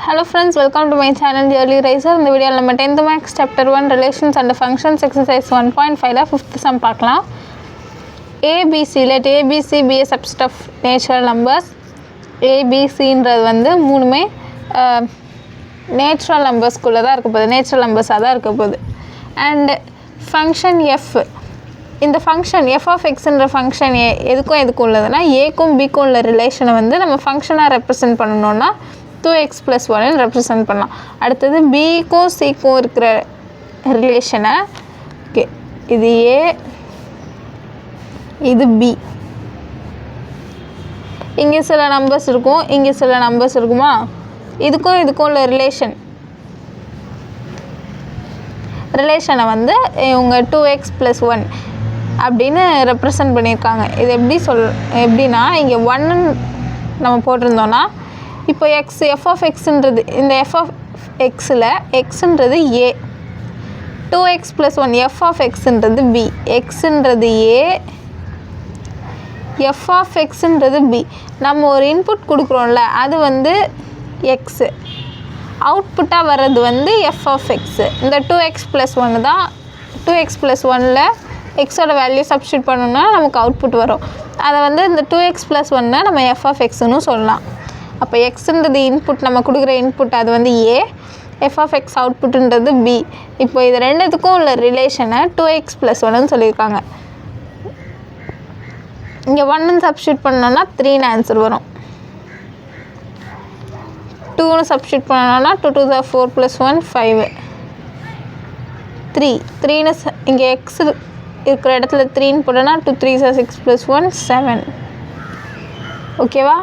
Hello friends, welcome to my channel Yearly Riser. இந்த வீடியோவில் நம்ம 10th Maths Chapter 1 Relations and Functions Exercise 1.5ல 5th sum பார்க்கலாம். ABC, let ABC be a subset of natural numbers. ABCன்றது வந்து மூணுமே natural numbers குள்ள தான் இருக்க போகுது, natural numbers தான் இருக்க போகுது. And function F, இந்த ஃபங்க்ஷன் f of xன்ற ஃபங்க்ஷன் எதுக்கும் உள்ளதுன்னா ஏக்கும் பிக்கும் உள்ள ரிலேஷனை வந்து நம்ம ஃபங்க்ஷனாக ரெப்ரசன்ட் பண்ணணும்னா 2x + 1 ரெப்ரசன்ட் பண்ணலாம். அடுத்தது பிக்கும் சிக்கும் இருக்கிற ரிலேஷனை, ஓகே, இது ஏ, இது பி, இங்கே சில நம்பர்ஸ் இருக்கும், இங்கே சில நம்பர்ஸ் இருக்குமா, இதுக்கும் உள்ள ரிலேஷனை வந்து இவங்க 2x + 1 அப்படின்னு ரெப்ரசன்ட் பண்ணியிருக்காங்க. இது எப்படின்னா இங்கே 1 நம்ம போட்டிருந்தோன்னா இப்போ f of xன்றது இந்த f of xல் xன்றது a, 2x + 1 f of xன்றது b, xன்றது a, f of xன்றது b. நம்ம ஒரு இன்புட் கொடுக்குறோம்ல, அது வந்து x, அவுட்புட்டாக வர்றது வந்து f of x. இந்த 2x + 1 தான், 2x + 1ல் எக்ஸோட வேல்யூ சப்ஸ்டியூட் பண்ணணும்னா நமக்கு அவுட்புட் வரும். அதை வந்து இந்த 2x + 1 நம்ம f of xன்னு சொல்லலாம். அப்போ எக்ஸுன்றது இன்புட், நம்ம கொடுக்குற இன்புட் அது வந்து a, f of x அவுட்புட்டுன்றது b. இப்போ இது ரெண்டுத்துக்கும் உள்ள ரிலேஷனை 2x + 1ன்னு சொல்லியிருக்காங்க. இங்கே 1ன்னு சப்ஸ்டியூட் பண்ணோன்னா 3ன்னு ஆன்சர் வரும். 2ன்னு சப்ஸ்டியூட் பண்ணோன்னா 2 × 2 = 4 + 1 5, 3ன்னு இங்கே எக்ஸ் இருக்கிற இடத்துல 3ன்னு போட்டோன்னா 2 × 3 = 6 + 1 7. ஓகேவா?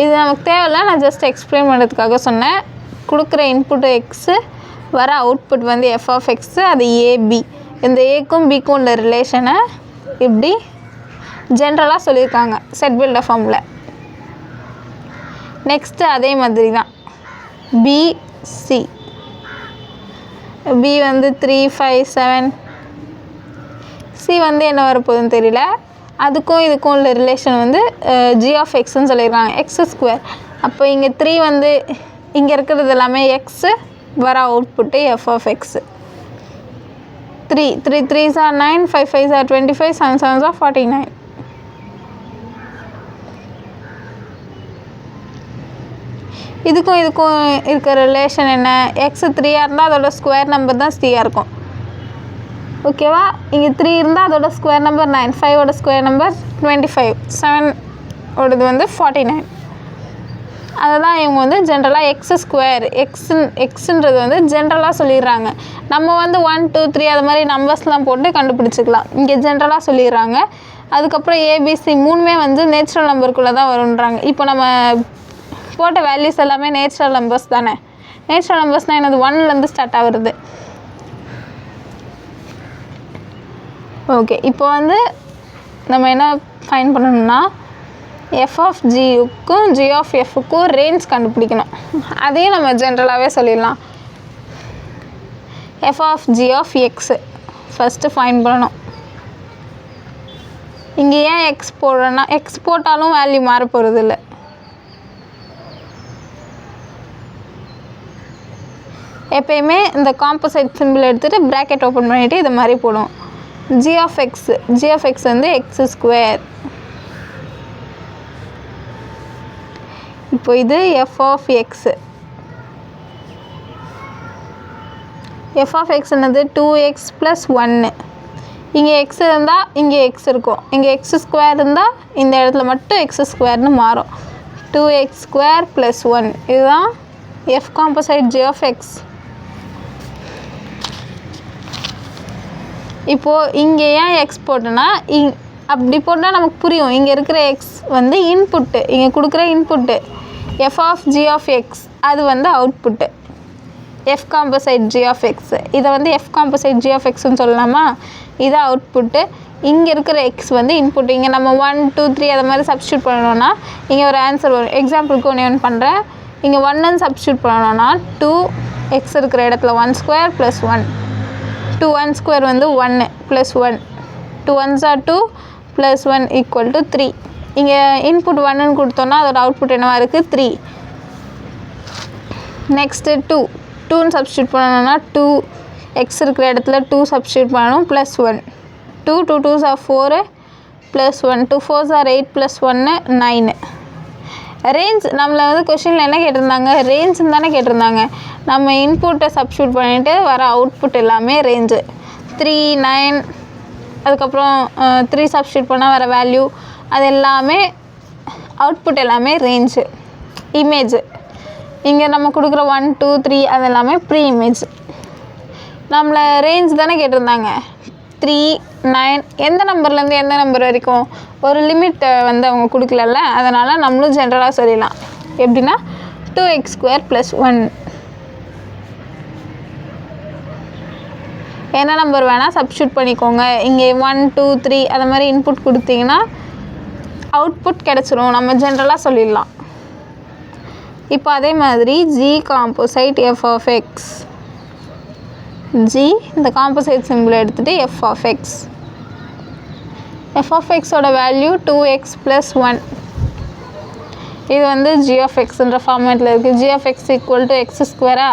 இது நமக்கு தேவையில்ல, நான் ஜஸ்ட் எக்ஸ்பிளைன் பண்ணுறதுக்காக சொன்னேன். கொடுக்குற இன்புட்டு எக்ஸு, வர அவுட்புட் வந்து f of x, அது ஏபி. இந்த ஏக்கும் பிக்கும் உள்ள ரிலேஷனை இப்படி ஜென்ரலாக சொல்லியிருக்காங்க செட் பில்டர் ஃபார்மில். நெக்ஸ்ட்டு அதே மாதிரி தான் பிசி, பி வந்து 3 5 7, சி வந்து என்ன வரப்போகுதுன்னு தெரியல. அதுக்கும் இதுக்கும் உள்ள ரிலேஷன் வந்து g of xன்னு சொல்லியிருக்காங்க, x². அப்போ இங்கே 3 வந்து இங்கே இருக்கிறது எல்லாமே எக்ஸு, வர output f of x. 3 3s are 9, 5 5s are 25, 7 7s are 49. இதுக்கும் இருக்கிற ரிலேஷன் என்ன, எக்ஸ் 3ஆக இருந்தால் அதோட ஸ்கொயர் நம்பர் தான் c-ஆக இருக்கும். ஓகேவா? இங்கே 3 இருந்தால் அதோட ஸ்கொயர் நம்பர் 9, 5ஓட ஸ்கொயர் நம்பர் 25, 7ஓடது வந்து 49. அதை தான் இவங்க வந்து ஜென்ரலாக x², எக்ஸுன்றது வந்து ஜென்ரலாக சொல்லிடுறாங்க. நம்ம வந்து 1 2 3 அது மாதிரி நம்பர்ஸ்லாம் போட்டு கண்டுபிடிச்சிக்கலாம். இங்கே ஜென்ரலாக சொல்லிடுறாங்க. அதுக்கப்புறம் ஏபிசி மூணுமே வந்து நேச்சுரல் நம்பருக்குள்ளே தான் வருன்றாங்க. இப்போ நம்ம போட்ட வேல்யூஸ் எல்லாமே நேச்சுரல் நம்பர்ஸ் தானே. நேச்சுரல் நம்பர்ஸ்னால் என்னது, 1லேருந்து ஸ்டார்ட் ஆகுறது. ஓகே, இப்போ வந்து நம்ம என்ன ஃபைண்ட் பண்ணணும்னா f of gக்கும் g of fக்கும் ரேஞ்ச் கண்டுபிடிக்கணும். அதையும் நம்ம ஜென்ரலாகவே சொல்லிடலாம். f of g of x first find பண்ணணும். இங்கே ஏன் எக்ஸ் போடுறோன்னா, எக்ஸ் போட்டாலும் வேல்யூ மாற போகிறது இல்லை. எப்பயுமே இந்த காம்போசைட் சிம்பிள் எடுத்துகிட்டு ப்ராக்கெட் ஓப்பன் பண்ணிவிட்டு இது மாதிரி போடுவோம். g of x வந்து x². இப்போ இது f of x. f of x என்னது 2x + 1. இங்கே x இருந்தால் இங்கே x இருக்கும், இங்கே x² இருந்தால் இந்த இடத்துல மட்டும் x²ன்னு மாறும். 2x² + 1, இதுதான் f composite g of x. இப்போது இங்கே ஏன் எக்ஸ் போட்டோன்னா, அப்படி போட்டால் நமக்கு புரியும். இங்கே இருக்கிற எக்ஸ் வந்து இன்புட்டு, இங்கே கொடுக்குற input f of g of x, அது வந்து output f composite g of x. இதை வந்து f காம்போசைட் g of xன்னு சொல்லலாமா? இது அவுட்புட்டு. இங்கே இருக்கிற எக்ஸ் வந்து இன்புட்டு. இங்கே நம்ம 1 2 3 அதை மாதிரி சப்ஸ்டியூட் பண்ணணும்னா இங்கே ஒரு ஆன்சர் வரும். எக்ஸாம்பிளுக்கு ஒன்று பண்ணுறேன். இங்கே 1ன்னு சப்ஸ்டியூட் பண்ணணும்னா 2x இருக்கிற இடத்துல 1² + 1, 2 1² வந்து 1 + 1, 2 1s are 2 + 1 = 3. இங்கே இன்புட் 1ன்னு கொடுத்தோன்னா அதோட அவுட்புட் என்னவா இருக்குது 3. நெக்ஸ்ட்டு 2ன்னு சப்ஸ்டியூட் பண்ணணும்னா 2 எக்ஸ் இருக்கிற இடத்துல 2 சப்ஸ்டியூட் பண்ணணும் plus 1 2 2 2s are 4 plus 1 2 4s are 8 plus 1 9. Range நம்மளை வந்து கொஷினில் என்ன கேட்டிருந்தாங்க, ரேஞ்சுன்னு தானே கேட்டிருந்தாங்க. நம்ம இன்புட்டை சப்ஸ்டியூட் பண்ணிவிட்டு வர அவுட்புட் எல்லாமே ரேஞ்சு 3 9, அதுக்கப்புறம் 3 சப்ஸ்டியூட் பண்ணால் வர வேல்யூ அது எல்லாமே அவுட்புட் எல்லாமே ரேஞ்சு இமேஜு. இங்கே நம்ம கொடுக்குற 1 2 3 அது எல்லாமே ப்ரீ இமேஜ். நம்மளை ரேஞ்ச் தானே கேட்டிருந்தாங்க 3 9, எந்த நம்பர்லேருந்து எந்த நம்பர் வரைக்கும் ஒரு லிமிட் வந்து அவங்க கொடுக்கலல்ல, அதனால் நம்மளும் ஜென்ரலாக சொல்லிடலாம். எப்படின்னா 2x² + 1. என்ன நம்பர் வேணால் சப்ஸ்டியூட் பண்ணிக்கோங்க. இங்கே 1 2 3 அது மாதிரி இன்புட் கொடுத்தீங்கன்னா அவுட்புட் கிடச்சிரும், நம்ம ஜென்ரலாக சொல்லிடலாம். இப்போ அதே மாதிரி G composite f of x, G இந்த காம்போசைட் சிம்பிள் எடுத்துகிட்டு எஃப் ஆஃப் எக்ஸோட வேல்யூ 2x + 1. இது வந்து ஜி ஆஃப் எக்ஸ்ன்ற ஃபார்மேட்டில் இருக்குது. G of x = x².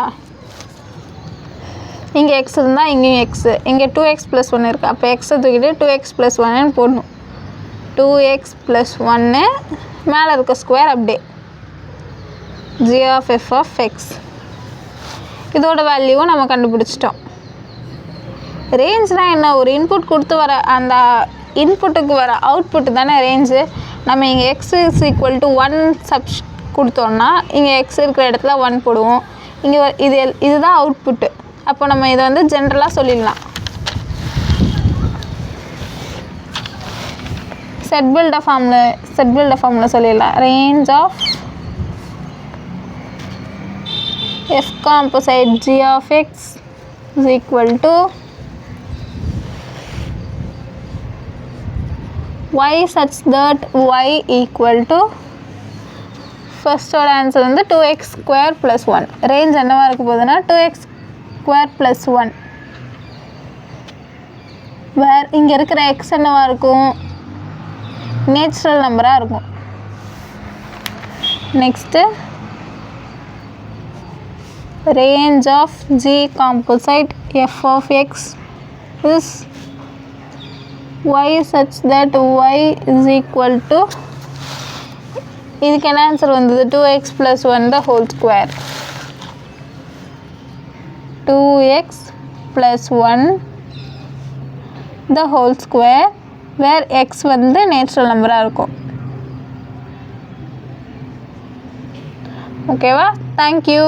இங்கே எக்ஸ் இருந்தால் இங்கேயும் எக்ஸு, இங்கே 2x + 1 இருக்குது. அப்போ எக்ஸை தூக்கிட்டு 2x + 1ன்னு போடணும். 2x + 1 மேலே இருக்க ஸ்கொயர் அப்படியே g of f of x. இதோட வேல்யூவும் நம்ம கண்டுபிடிச்சிட்டோம். ரேஞ்ச்னால் என்ன, ஒரு இன்புட் கொடுத்து வர அந்த இன்புட்டுக்கு வர அவுட்புட்டு தானே ரேஞ்சு. நம்ம இங்கே x = 1 கொடுத்தோன்னா இங்கே x இருக்கிற இடத்துல 1 போடுவோம். இங்கே இதுதான் அவுட்புட்டு. அப்போ நம்ம இதை வந்து ஜென்ரலாக சொல்லிடலாம். செட் பில்டர் ஃபார்மில் சொல்லிடலாம். Range of f composite g of x is equal to y such that y equal to ஃபர்ஸ்டோட ஆன்சர் வந்து 2x² + 1. ரேஞ்ச் என்னவாக இருக்க போகுதுன்னா 2x² + 1. இங்கே இருக்கிற x என்னவாக இருக்கும், நேச்சுரல் நம்பராக இருக்கும். Next range of G composite f of x is y such that y is equal to, இதுக்கு என்ன ஆன்சர் வந்தது, 2x + 1 the whole square. 2x + 1 the whole square where x வந்து நேச்சுரல் நம்பராக இருக்கும். ஓகேவா? தேங்க்யூ.